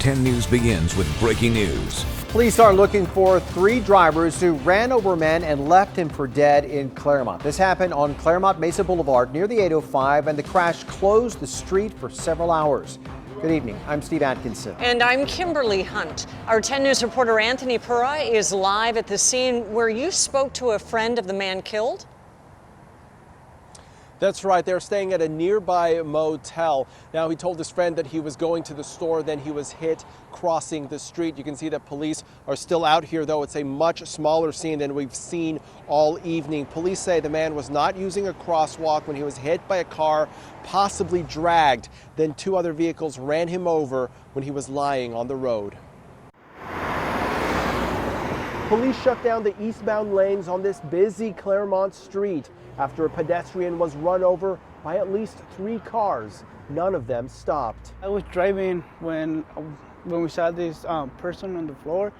10 News begins with breaking news. Police are looking for 3 drivers who ran over a man and left him for dead in Claremont. This happened on Claremont Mesa Boulevard near the 805, and the crash closed the street for several hours. Good evening. I'm Steve Atkinson. And I'm Kimberly Hunt. Our 10 News reporter Anthony Pura is live at the scene where you spoke to a friend of the man killed. That's right. They're staying at a nearby motel. Now, he told his friend that he was going to the store, then he was hit crossing the street. You can see that police are still out here, though it's a much smaller scene than we've seen all evening. Police say the man was not using a crosswalk when he was hit by a car, possibly dragged. Then 2 other vehicles ran him over when he was lying on the road. Police shut down the eastbound lanes on this busy Claremont street after a pedestrian was run over by at least 3 cars. None of them stopped. I was driving when we saw this person on the floor.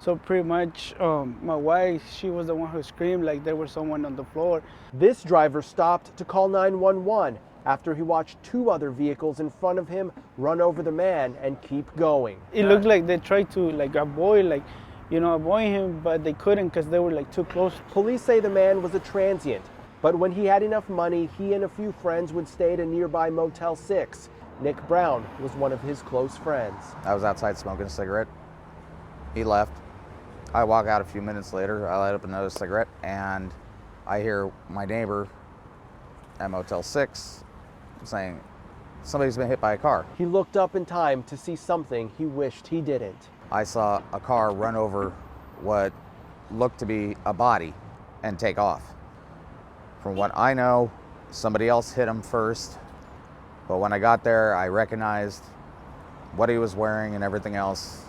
So pretty much my wife, she was the one who screamed like there was someone on the floor. This driver stopped to call 911 after he watched 2 other vehicles in front of him run over the man and keep going. It looked like they tried to avoid him, but they couldn't because they were too close. Police say the man was a transient, but when he had enough money, he and a few friends would stay at a nearby Motel 6. Nick Brown was one of his close friends. I was outside smoking a cigarette. He left. I walk out a few minutes later. I light up another cigarette, and I hear my neighbor at Motel 6 saying, "Somebody's been hit by a car." He looked up in time to see something he wished he didn't. I saw a car run over what looked to be a body and take off. From what I know, somebody else hit him first, but when I got there, I recognized what he was wearing and everything else.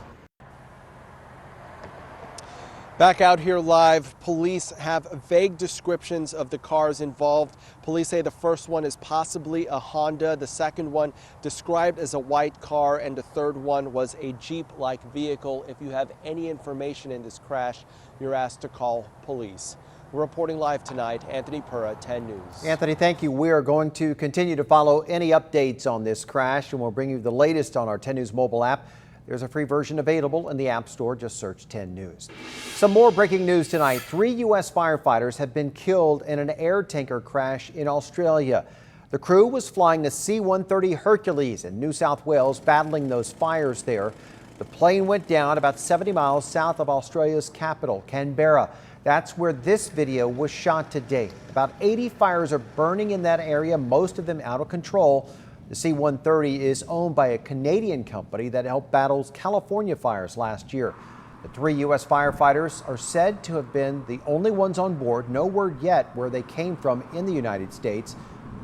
Back out here live, police have vague descriptions of the cars involved. Police say the first one is possibly a Honda, the second one described as a white car, and the third one was a Jeep-like vehicle. If you have any information in this crash, you're asked to call police. We're reporting live tonight. Anthony Pura, 10 News. Anthony, thank you. We are going to continue to follow any updates on this crash, and we'll bring you the latest on our 10 News mobile app. There's a free version available in the App Store. Just search 10 News. Some more breaking news tonight. 3 U.S. firefighters have been killed in an air tanker crash in Australia. The crew was flying the C-130 Hercules in New South Wales, battling those fires there. The plane went down about 70 miles south of Australia's capital, Canberra. That's where this video was shot today. About 80 fires are burning in that area, most of them out of control. The C-130 is owned by a Canadian company that helped battle California fires last year. The 3 U.S. firefighters are said to have been the only ones on board. No word yet where they came from in the United States.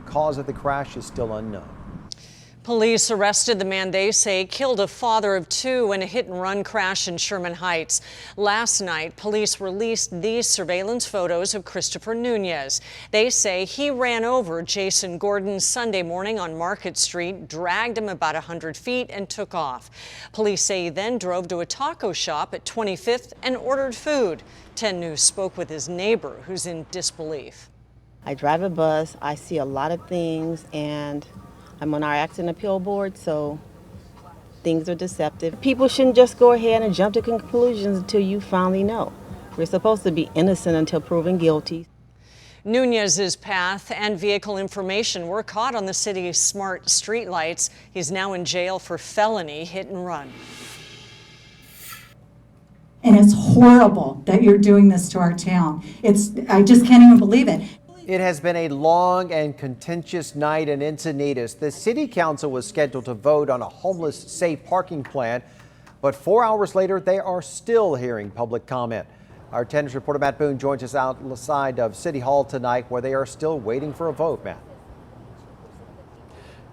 The cause of the crash is still unknown. Police arrested the man they say killed a father of 2 in a hit-and-run crash in Sherman Heights. Last night, police released these surveillance photos of Christopher Nunez. They say he ran over Jason Gordon Sunday morning on Market Street, dragged him about 100 feet, and took off. Police say he then drove to a taco shop at 25th and ordered food. 10 News spoke with his neighbor, who's in disbelief. I drive a bus. I see a lot of things, and I'm on our accident appeal board, so things are deceptive. People shouldn't just go ahead and jump to conclusions until you finally know. We're supposed to be innocent until proven guilty. Nunez's path and vehicle information were caught on the city's smart streetlights. He's now in jail for felony hit and run. And it's horrible that you're doing this to our town. I just can't even believe it. It has been a long and contentious night in Encinitas. The city council was scheduled to vote on a homeless safe parking plan, but 4 hours later, they are still hearing public comment. Our 10 News reporter Matt Boone joins us outside of City Hall tonight, where they are still waiting for a vote. Matt.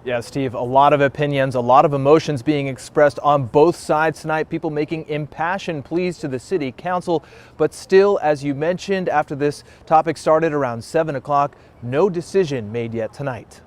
Yeah, Steve, a lot of opinions, a lot of emotions being expressed on both sides tonight. People making impassioned pleas to the city council. But still, as you mentioned, after this topic started around 7 o'clock, no decision made yet tonight.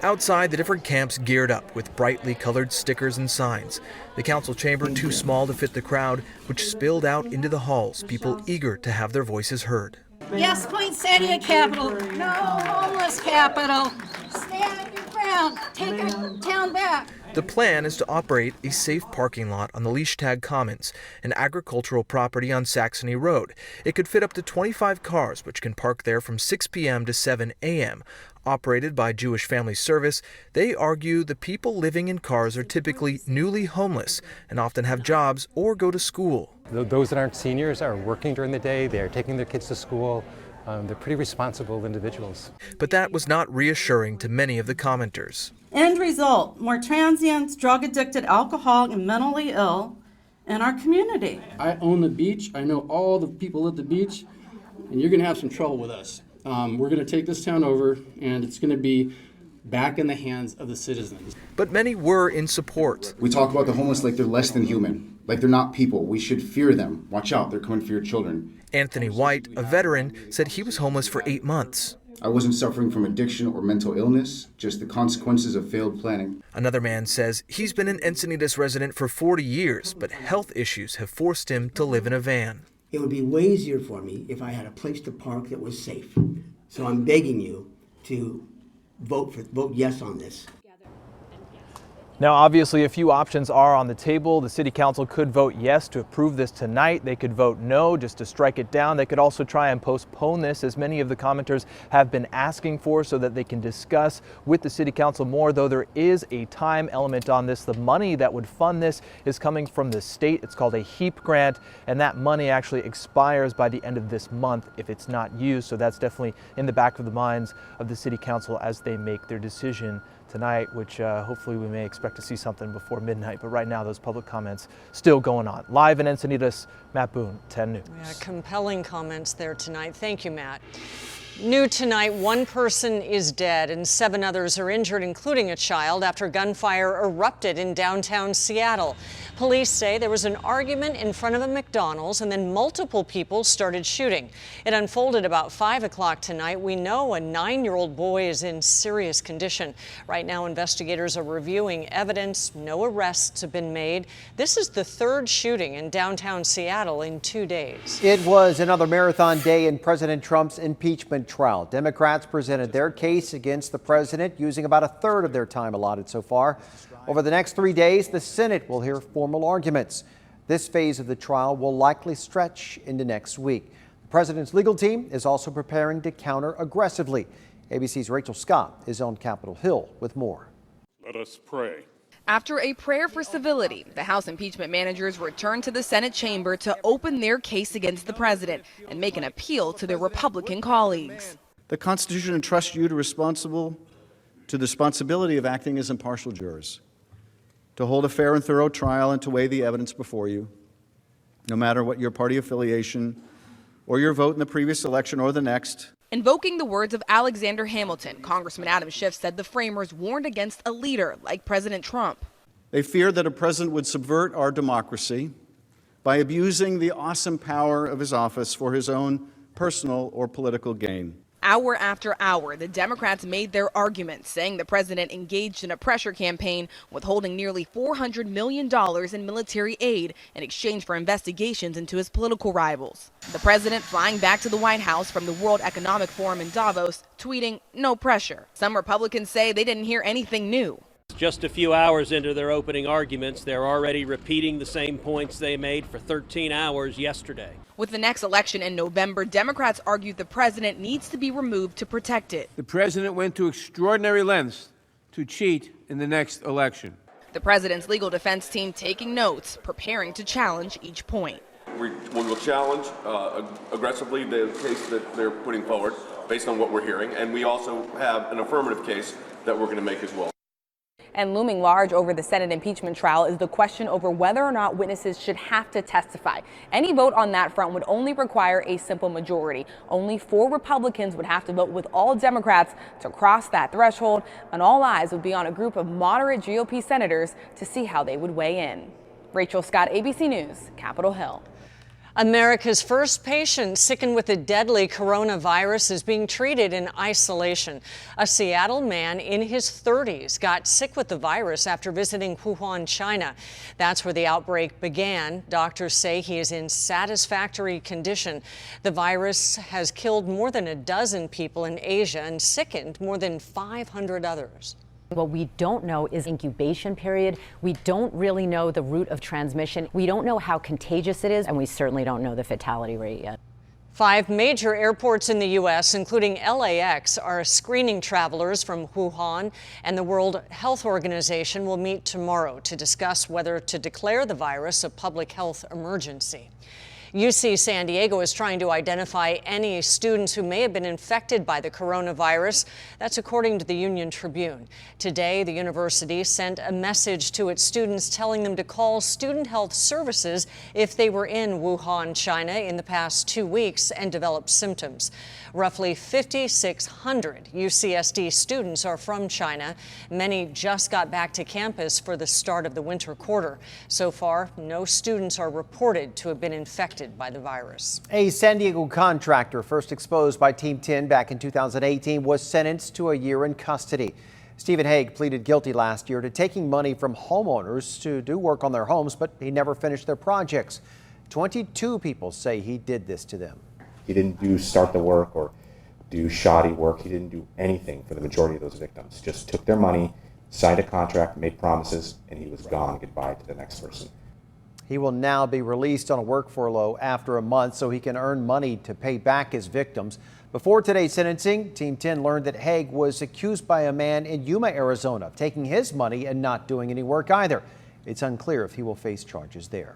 Outside, the different camps geared up with brightly colored stickers and signs. The council chamber too small to fit the crowd, which spilled out into the halls, people eager to have their voices heard. Yes, Poinsettia capital. No homeless capital. Stand your ground. Take our town back. The plan is to operate a safe parking lot on the Leash Tag Commons, an agricultural property on Saxony Road. It could fit up to 25 cars, which can park there from 6 p.m. to 7 a.m. Operated by Jewish Family Service, they argue the people living in cars are typically newly homeless and often have jobs or go to school. Those that aren't seniors are working during the day, they're taking their kids to school. They're pretty responsible individuals. But that was not reassuring to many of the commenters. End result, more transients, drug-addicted, alcoholic, and mentally ill in our community. I own the beach. I know all the people at the beach, and you're going to have some trouble with us. We're going to take this town over, and it's going to be back in the hands of the citizens. But many were in support. We talk about the homeless like they're less than human, like they're not people. We should fear them. Watch out, they're coming for your children. Anthony White, a veteran, said he was homeless for 8 months. I wasn't suffering from addiction or mental illness, just the consequences of failed planning. Another man says he's been an Encinitas resident for 40 years, but health issues have forced him to live in a van. It would be way easier for me if I had a place to park that was safe. So I'm begging you to vote yes on this. Now, obviously, a few options are on the table. The City Council could vote yes to approve this tonight. They could vote no just to strike it down. They could also try and postpone this, as many of the commenters have been asking for, so that they can discuss with the City Council more, though there is a time element on this. The money that would fund this is coming from the state. It's called a HEAP grant, and that money actually expires by the end of this month if it's not used. So that's definitely in the back of the minds of the City Council as they make their decision tonight, which hopefully we may expect to see something before midnight. But right now, those public comments still going on. Live in Encinitas, Matt Boone, 10 News. Yeah, compelling comments there tonight. Thank you, Matt. New tonight, one person is dead and 7 others are injured, including a child, after gunfire erupted in downtown Seattle. Police say there was an argument in front of a McDonald's and then multiple people started shooting. It unfolded about 5 o'clock tonight. We know a 9-year-old boy is in serious condition. Right now, investigators are reviewing evidence. No arrests have been made. This is the 3rd shooting in downtown Seattle in 2 days. It was another marathon day in President Trump's impeachment trial. Democrats presented their case against the president using about a third of their time allotted so far. Over the next 3 days, the Senate will hear formal arguments. This phase of the trial will likely stretch into next week. The president's legal team is also preparing to counter aggressively. ABC's Rachel Scott is on Capitol Hill with more. Let us pray. After a prayer for civility, the House impeachment managers returned to the Senate chamber to open their case against the president and make an appeal to their Republican colleagues. The Constitution entrusts you to the responsibility of acting as impartial jurors, to hold a fair and thorough trial and to weigh the evidence before you, no matter what your party affiliation or your vote in the previous election or the next. Invoking the words of Alexander Hamilton, Congressman Adam Schiff said the framers warned against a leader like President Trump. They feared that a president would subvert our democracy by abusing the awesome power of his office for his own personal or political gain. Hour after hour, the Democrats made their arguments, saying the president engaged in a pressure campaign, withholding nearly $400 million in military aid in exchange for investigations into his political rivals. The president flying back to the White House from the World Economic Forum in Davos, tweeting, "No pressure." Some Republicans say they didn't hear anything new. Just a few hours into their opening arguments, they're already repeating the same points they made for 13 hours yesterday. With the next election in November, Democrats argued the president needs to be removed to protect it. The president went to extraordinary lengths to cheat in the next election. The president's legal defense team taking notes, preparing to challenge each point. We will challenge aggressively the case that they're putting forward based on what we're hearing, and we also have an affirmative case that we're going to make as well. And looming large over the Senate impeachment trial is the question over whether or not witnesses should have to testify. Any vote on that front would only require a simple majority. Only 4 Republicans would have to vote with all Democrats to cross that threshold, and all eyes would be on a group of moderate GOP senators to see how they would weigh in. Rachel Scott, ABC News, Capitol Hill. America's first patient sickened with the deadly coronavirus is being treated in isolation. A Seattle man in his 30s got sick with the virus after visiting Wuhan, China. That's where the outbreak began. Doctors say he is in satisfactory condition. The virus has killed more than a dozen people in Asia and sickened more than 500 others. What we don't know is incubation period. We don't really know the route of transmission. We don't know how contagious it is, and we certainly don't know the fatality rate yet. 5 major airports in the U.S., including LAX, are screening travelers from Wuhan, and the World Health Organization will meet tomorrow to discuss whether to declare the virus a public health emergency. UC San Diego is trying to identify any students who may have been infected by the coronavirus. That's according to the Union Tribune. Today, the university sent a message to its students telling them to call Student Health Services if they were in Wuhan, China in the past 2 weeks and developed symptoms. Roughly 5,600 UCSD students are from China. Many just got back to campus for the start of the winter quarter. So far, no students are reported to have been infected by the virus. A San Diego contractor first exposed by Team 10 back in 2018 was sentenced to a year in custody. Stephen Haig pleaded guilty last year to taking money from homeowners to do work on their homes, but he never finished their projects. 22 people say he did this to them. He didn't start the work or do shoddy work. He didn't do anything for the majority of those victims. Just took their money, signed a contract, made promises, and he was gone. Goodbye to the next person. He will now be released on a work furlough after a month so he can earn money to pay back his victims. Before today's sentencing, Team 10 learned that Haig was accused by a man in Yuma, Arizona of taking his money and not doing any work either. It's unclear if he will face charges there.